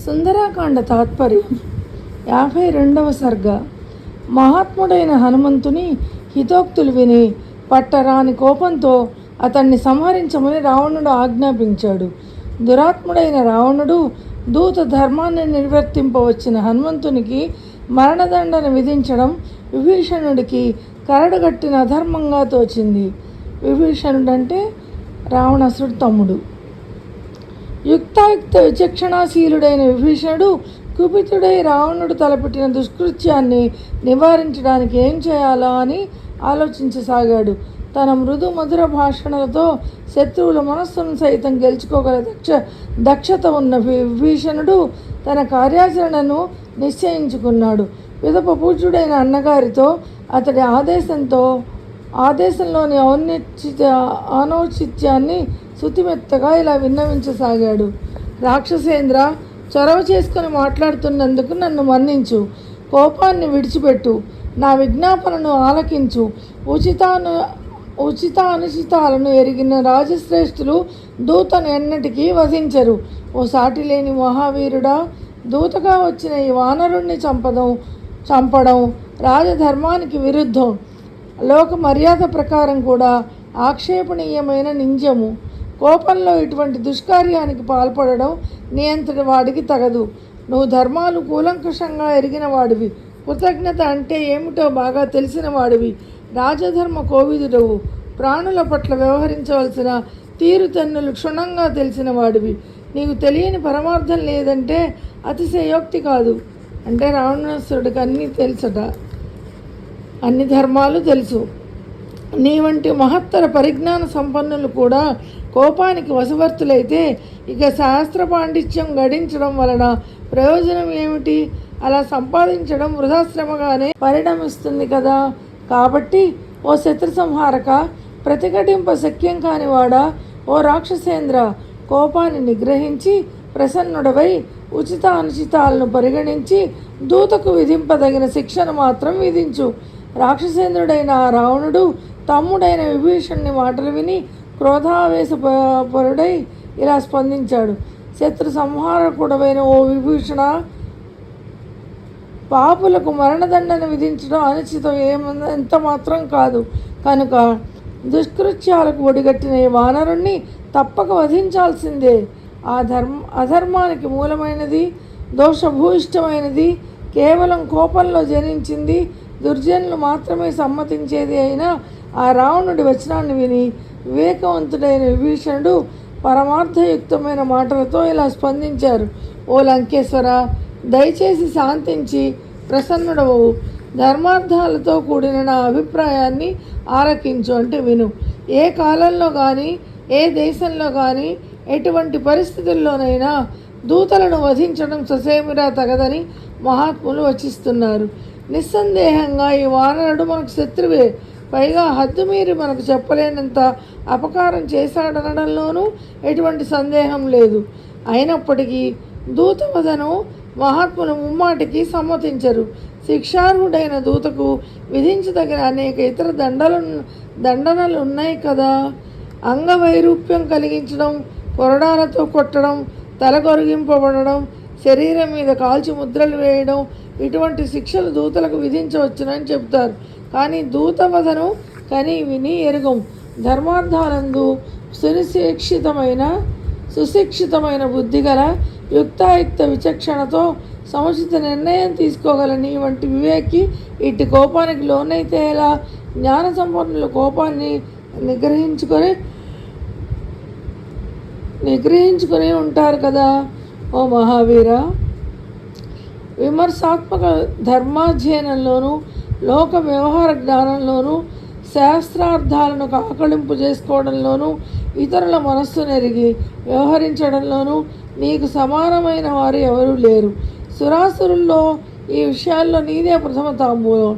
సుందరాకాండ తాత్పర్యం 52వ సర్గ. మహాత్ముడైన హనుమంతుని హితోక్తులు విని పట్టరాని కోపంతో అతన్ని సంహరించమని రావణుడు ఆజ్ఞాపించాడు. దురాత్ముడైన రావణుడు దూత ధర్మాన్ని నిర్వర్తింపవచ్చిన హనుమంతునికి మరణదండన విధించడం విభీషణుడికి కరడుగట్టిన అధర్మంగా తోచింది. విభీషణుడంటే రావణాసురుడు తమ్ముడు. యుక్తాయుక్త విచక్షణాశీలుడైన విభీషణుడు కుపితుడై రావణుడు తలపెట్టిన దుష్కృత్యాన్ని నివారించడానికి ఏం చేయాలా అని ఆలోచించసాగాడు. తన మృదు మధుర భాషణలతో శత్రువుల మనస్సును సైతం గెలుచుకోగల దక్షత ఉన్న విభీషణుడు తన కార్యాచరణను నిశ్చయించుకున్నాడు. పిదప పూజ్యుడైన అన్నగారితో అతడి ఆదేశంలోని అనౌచిత్యాన్ని శుతిమెత్తగా ఇలా విన్నవించసాగాడు. రాక్షసేంద్ర, చొరవ చేసుకుని మాట్లాడుతున్నందుకు నన్ను మన్నించు. కోపాన్ని విడిచిపెట్టు. నా విజ్ఞాపనను ఆలకించు. అనుచితాలను ఎరిగిన రాజశ్రేష్ఠులు దూతను ఎన్నటికీ వధించరు. ఓ సాటి లేని మహావీరుడా, దూతగా వచ్చిన ఈ వానరుణ్ణి చంపడం రాజధర్మానికి విరుద్ధం. లోక మర్యాద ప్రకారం కూడా ఆక్షేపణీయమైన నింద్యము. కోపంలో ఇటువంటి దుష్కార్యానికి పాల్పడడం నీ అంతటి వాడికి తగదు. నువ్వు ధర్మాలు కూలంకషంగా ఎరిగిన వాడివి. కృతజ్ఞత అంటే ఏమిటో బాగా తెలిసిన వాడివి. రాజధర్మ కోవిదుడవు. ప్రాణుల పట్ల వ్యవహరించవలసిన తీరుతెన్నులు క్షుణ్ణంగా తెలిసిన వాడివి. నీకు తెలియని పరమార్థం లేదంటే అతిశయోక్తి కాదు. అంటే రావణాసురుడికి అన్నీ తెలుసట, అన్ని ధర్మాలు తెలుసు. నీ వంటి మహత్తర పరిజ్ఞాన సంపన్నులు కూడా కోపానికి వశవర్తులైతే ఇక శాస్త్ర పాండిత్యం గడించడం వలన ప్రయోజనం ఏమిటి? అలా సంపాదించడం వృధాశ్రమగానే పరిణమిస్తుంది కదా. కాబట్టి ఓ శత్రు సంహారక, ప్రతిఘటింప శక్యం కానివాడా, ఓ రాక్షసేంద్ర, కోపాన్ని నిగ్రహించి ప్రసన్నుడవై ఉచిత అనుచితాలను పరిగణించి దూతకు విధింపదగిన శిక్షను మాత్రం విధించు. రాక్షసేంద్రుడైన ఆ రావణుడు తమ్ముడైన విభీషణుని మాటలు విని క్రోధావేశపరుడై ఇలా స్పందించాడు. శత్రు సంహారకుడవైన ఓ విభీషణ, పాపులకు మరణదండన విధించడం అనుచితం ఎంత మాత్రం కాదు. కనుక దుష్కృత్యాలకు ఒడిగట్టిన ఈ వానరుణ్ణి తప్పక వధించాల్సిందే. అధర్మానికి మూలమైనది, దోషభూయిష్టమైనది, కేవలం కోపంలో జనించింది, దుర్జనులు మాత్రమే సమ్మతించేది అయినా ఆ రావణుడి వచనాన్ని విని వివేకవంతుడైన విభీషణుడు పరమార్థయుక్తమైన మాటలతో ఇలా స్పందించారు. ఓ లంకేశ్వర, దయచేసి శాంతించి ప్రసన్నుడవు. ధర్మార్థాలతో కూడిన నా అభిప్రాయాన్ని ఆలకించు, అంటే విను. ఏ కాలంలో కానీ, ఏ దేశంలో కానీ, ఎటువంటి పరిస్థితుల్లోనైనా దూతలను వధించడం ససేమిరా తగదని మహాత్ములు వచిస్తున్నారు. నిస్సందేహంగా ఈ వానరుడు మనకు శత్రువే. పైగా హద్దుమీరి మనకు చెప్పలేనంత అపకారం చేశాడనడంలోనూ ఎటువంటి సందేహం లేదు. అయినప్పటికీ దూతవధను మహాత్ములు ముమ్మాటికి సమ్మతించరు. శిక్షార్హుడైన దూతకు విధించదగిన అనేక ఇతర దండనలు ఉన్నాయి కదా. అంగవైరూప్యం కలిగించడం, కొరడాలతో కొట్టడం, తలగొరిగింపబడడం, శరీరం మీద కాల్చి ముద్రలు వేయడం, ఇటువంటి శిక్షలు దూతలకు విధించవచ్చునని చెబుతారు. కానీ దూతవధను కని విని ఎరుగం. ధర్మార్థానందు సుశిక్షితమైన బుద్ధిగల యుక్తాయుక్త విచక్షణతో సముచిత నిర్ణయం తీసుకోగల నీ వంటి వివేకి ఇటు కోపానికి లోనైతే ఎలా? జ్ఞాన సంపన్నులు కోపాన్ని నిగ్రహించుకొని ఉంటారు కదా. ఓ మహావీర, విమర్శాత్మక ధర్మాధ్యయనంలోనూ లోక వ్యవహార జ్ఞానంలోనూ శాస్త్రార్థాలను ఆకళింపు చేసుకోవడంలోనూ ఇతరుల మనస్సును ఎరిగి వ్యవహరించడంలోనూ నీకు సమానమైన వారు ఎవరూ లేరు. సురాసురుల్లో ఈ విషయాల్లో నీదే ప్రథమ తాంబూలం.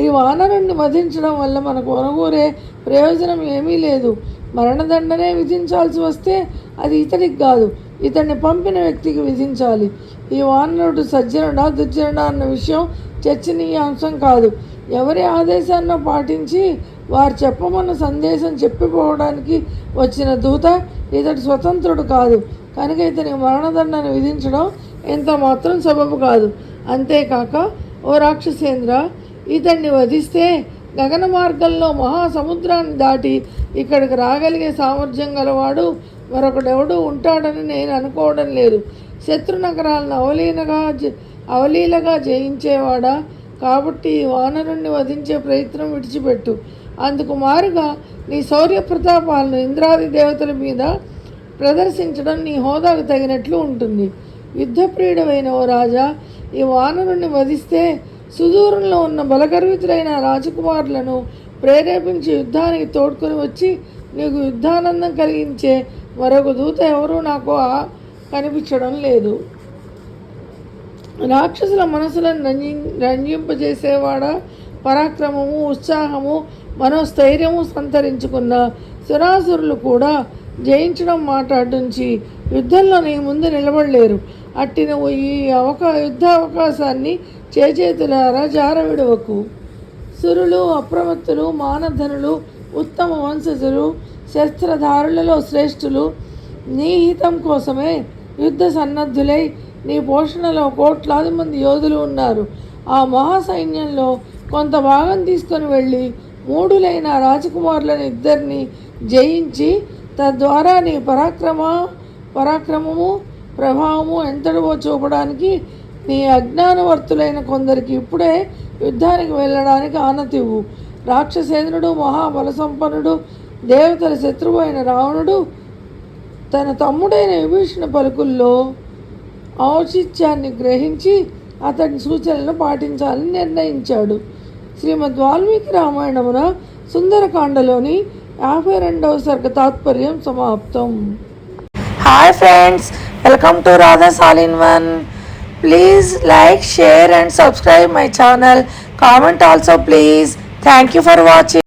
ఈ వానరుణ్ణి వధించడం వల్ల మనకు ఒనగూరే ప్రయోజనం ఏమీ లేదు. మరణదండనే విధించాల్సి వస్తే అది ఇతడికి కాదు, ఇతన్ని పంపిన వ్యక్తికి విధించాలి. ఈ వానరుడు సజ్జనుడా దుర్జనుడా అన్న విషయం చర్చనీయాంశం కాదు. ఎవరి ఆదేశాన్ని పాటించి వారు చెప్పమన్న సందేశం చెప్పిపోవడానికి వచ్చిన దూత ఇతడు స్వతంత్రుడు కాదు. కనుక ఇతనికి మరణదండను విధించడం ఎంత మాత్రం సబబు కాదు. అంతేకాక ఓ రాక్షసేంద్ర, ఇతన్ని వధిస్తే గగన మార్గంలో మహాసముద్రాన్ని దాటి ఇక్కడికి రాగలిగే సామర్థ్యం గలవాడు మరొకడెవడు ఉంటాడని నేను అనుకోవడం లేదు. శత్రు నగరాలను అవలీలగా జయించేవాడా, కాబట్టి ఈ వానరుణ్ణి వధించే ప్రయత్నం విడిచిపెట్టు. అందుకు మారుగా నీ శౌర్య ప్రతాపాలను ఇంద్రాది దేవతల మీద ప్రదర్శించడం నీ హోదాకు తగినట్లు ఉంటుంది. యుద్ధప్రియుడమైన ఓ రాజా, ఈ వానరుణ్ణి వధిస్తే సుదూరంలో ఉన్న బలగర్వితులైన రాజకుమారులను ప్రేరేపించి యుద్ధానికి తోడ్కొని వచ్చి నీకు యుద్ధానందం కలిగించే మరొక దూత ఎవరూ నాకు కనిపించడం లేదు. రాక్షసుల మనసులను రంజింపజేసేవాడా, పరాక్రమము, ఉత్సాహము, మనోస్థైర్యము సంతరించుకున్న సురాసురులు కూడా జయించడం మాట అడ్డుంచి యుద్ధంలో నీ ముందు నిలబడలేరు. అట్టి నువ్వు ఈ యుద్ధ అవకాశాన్ని చేతులారా జారవిడవకు. సురులు, అప్రమత్తులు, మానధనులు, ఉత్తమ వంశజులు, శస్త్రధారులలో శ్రేష్ఠులు నీ హితం కోసమే యుద్ధ సన్నద్ధులై నీ పోషణలో కోట్లాది మంది యోధులు ఉన్నారు. ఆ మహాసైన్యంలో కొంత భాగం తీసుకొని వెళ్ళి మూఢులైన రాజకుమారులను ఇద్దరిని జయించి తద్వారా నీ పరాక్రమము ప్రభావము ఎంతటివో చూపడానికి నీ అజ్ఞానవర్తులైన కొందరికి ఇప్పుడే యుద్ధానికి వెళ్ళడానికి ఆనతివ్వు. రాక్షసేంద్రుడు, మహాబలసంపన్నుడు, దేవతల శత్రువు అయిన రావణుడు తన తమ్ముడైన విభీషణ పలుకుల్లో ఔచిత్యాన్ని గ్రహించి అతడి సూచనలను పాటించాలని నిర్ణయించాడు. శ్రీమద్ వాల్మీకి రామాయణమున సుందరకాండలోని 52వ సర్గ తాత్పర్యం సమాప్తం. Hi friends, welcome to Radha's all in one. Please like, share and subscribe my channel. Comment also please. Thank you for watching.